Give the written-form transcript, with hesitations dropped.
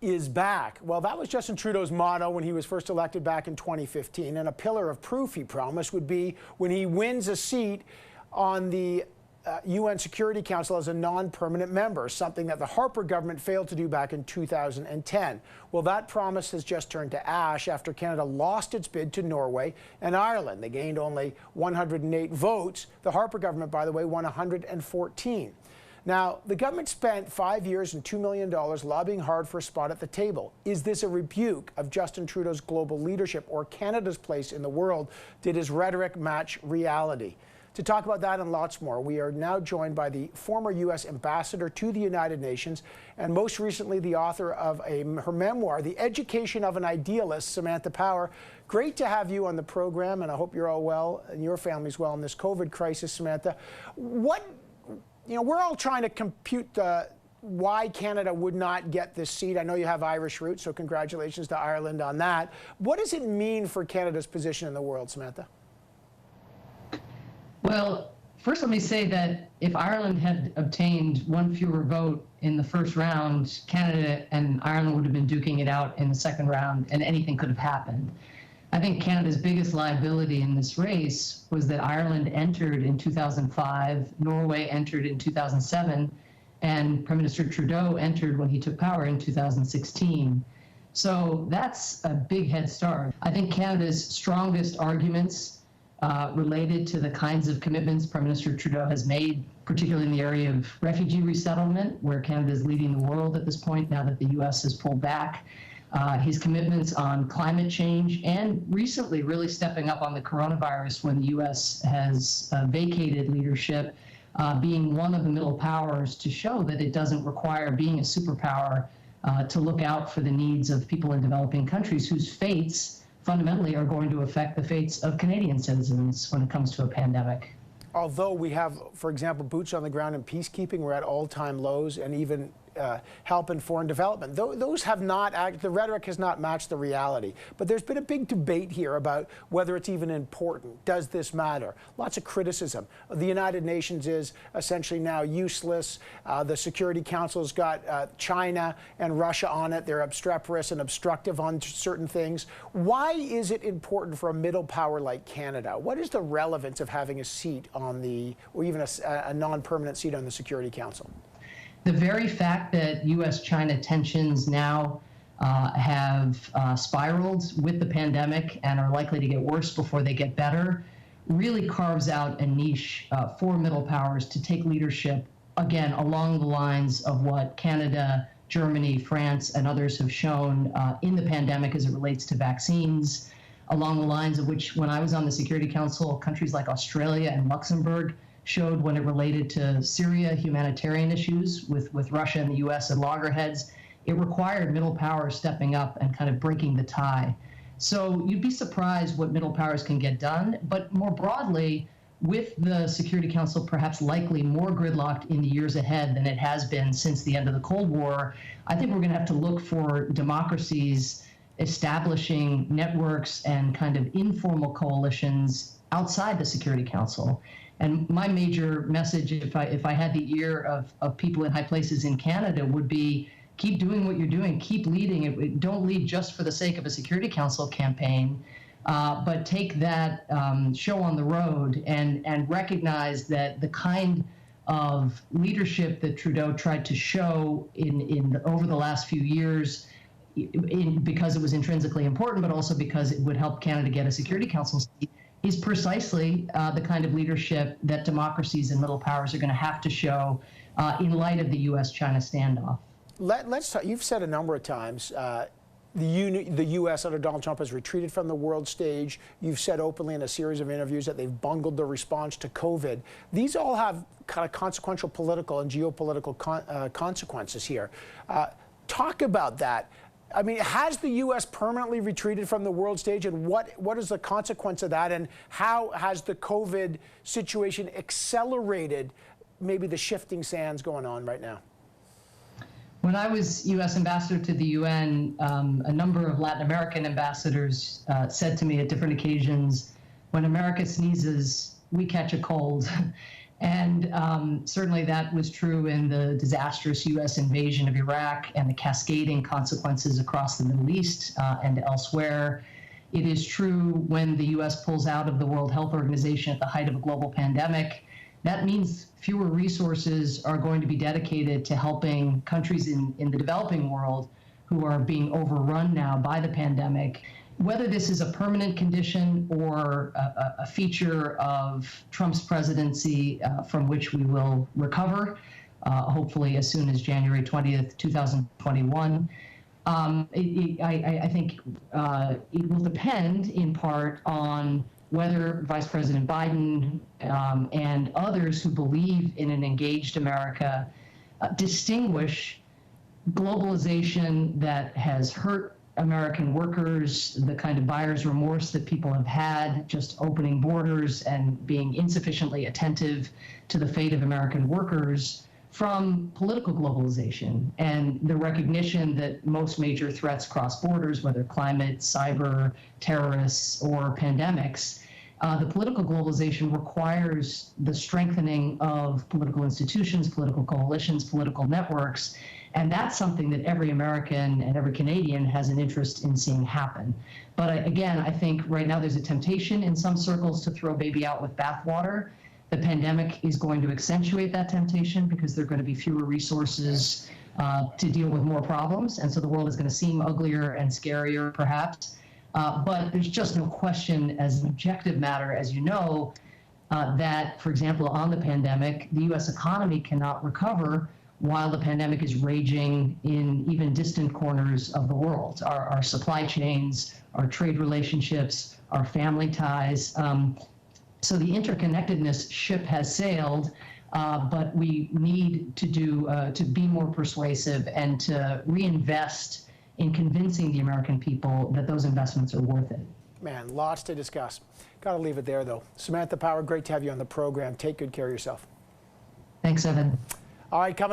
Is back. Well, that was Justin Trudeau's motto when he was first elected back in 2015, and a pillar of proof, he promised, would be when he wins a seat on the UN Security Council as a non-permanent member, something that the Harper government failed to do back in 2010. Well, that promise has just turned to ash after Canada lost its bid to Norway and Ireland. They gained only 108 votes. The Harper government, by the way, won 114. Now, the government spent 5 years and $2 million lobbying hard for a spot at the table. Is this a rebuke of Justin Trudeau's global leadership or Canada's place in the world? Did his rhetoric match reality? To talk about that and lots more, we are now joined by the former U.S. ambassador to the United Nations and most recently the author of her memoir, The Education of an Idealist, Samantha Power. Great to have you on the program, and I hope you're all well and your family's well in this COVID crisis, Samantha. We're all trying to compute why Canada would not get this seat. I know you have Irish roots, so congratulations to Ireland on that. What does it mean for Canada's position in the world, Samantha? Well, first let me say that if Ireland had obtained one fewer vote in the first round, Canada and Ireland would have been duking it out in the second round, and anything could have happened. I think Canada's biggest liability in this race was that Ireland entered in 2005, Norway entered in 2007, and Prime Minister Trudeau entered when he took power in 2016. So that's a big head start. I think Canada's strongest arguments related to the kinds of commitments Prime Minister Trudeau has made, particularly in the area of refugee resettlement, where Canada is leading the world at this point now that the U.S. has pulled back. His commitments on climate change, and recently really stepping up on the coronavirus when the U.S. has vacated leadership, being one of the middle powers to show that it doesn't require being a superpower to look out for the needs of people in developing countries whose fates fundamentally are going to affect the fates of Canadian citizens when it comes to a pandemic. Although we have, for example, boots on the ground in peacekeeping, we're at all-time lows, and even help in foreign development. Those have not, the rhetoric has not matched the reality. But there's been a big debate here about whether it's even important. Does this matter? Lots of criticism. The United Nations is essentially now useless. The Security Council's got China and Russia on it. They're obstreperous and obstructive on certain things. Why is it important for a middle power like Canada? What is the relevance of having a seat on or even a non-permanent seat on the Security Council? The very fact that U.S.-China tensions now have spiraled with the pandemic and are likely to get worse before they get better really carves out a niche for middle powers to take leadership, again, along the lines of what Canada, Germany, France, and others have shown in the pandemic as it relates to vaccines, along the lines of which, when I was on the Security Council, countries like Australia and Luxembourg showed when it related to Syria, humanitarian issues with Russia and the U.S. at loggerheads. It required middle powers stepping up and kind of breaking the tie. So you'd be surprised what middle powers can get done. But more broadly, with the Security Council perhaps likely more gridlocked in the years ahead than it has been since the end of the Cold War, I think we're going to have to look for democracies establishing networks and kind of informal coalitions outside the Security Council. And my major message, if I had the ear of people in high places in Canada, would be keep doing what you're doing, keep leading it. Don't lead just for the sake of a Security Council campaign, but take that show on the road and recognize that the kind of leadership that Trudeau tried to show over the last few years, because it was intrinsically important, but also because it would help Canada get a Security Council seat, is precisely the kind of leadership that democracies and middle powers are going to have to show in light of the U.S.-China standoff. Let's talk. You've said a number of times the U.S. under Donald Trump has retreated from the world stage. You've said openly in a series of interviews that they've bungled the response to COVID. These all have kind of consequential political and geopolitical consequences here. Talk about that. I mean, has the U.S. permanently retreated from the world stage, and what is the consequence of that, and how has the COVID situation accelerated maybe the shifting sands going on right now? When I was U.S. ambassador to the UN, a number of Latin American ambassadors said to me at different occasions, when America sneezes, we catch a cold. And certainly that was true in the disastrous U.S. invasion of Iraq and the cascading consequences across the Middle East and elsewhere. It is true when the U.S. pulls out of the World Health Organization at the height of a global pandemic. That means fewer resources are going to be dedicated to helping countries in the developing world who are being overrun now by the pandemic. Whether this is a permanent condition or a feature of Trump's presidency from which we will recover, hopefully as soon as January 20th, 2021, I think it will depend in part on whether Vice President Biden and others who believe in an engaged America distinguish globalization that has hurt American workers, the kind of buyer's remorse that people have had, just opening borders and being insufficiently attentive to the fate of American workers, from political globalization and the recognition that most major threats cross borders, whether climate, cyber, terrorists, or pandemics, the political globalization requires the strengthening of political institutions, political coalitions, political networks, and that's something that every American and every Canadian has an interest in seeing happen. But again, I think right now there's a temptation in some circles to throw baby out with bathwater. The pandemic is going to accentuate that temptation because there are going to be fewer resources to deal with more problems, and so the world is going to seem uglier and scarier, perhaps. But there's just no question, as an objective matter, as you know, that, for example, on the pandemic, the U.S. economy cannot recover while the pandemic is raging in even distant corners of the world. Our supply chains, our trade relationships, our family ties. So the interconnectedness ship has sailed, but we need to be more persuasive and to reinvest in convincing the American people that those investments are worth it. Man, lots to discuss. Got to leave it there, though. Samantha Power, great to have you on the program. Take good care of yourself. Thanks, Evan. All right, coming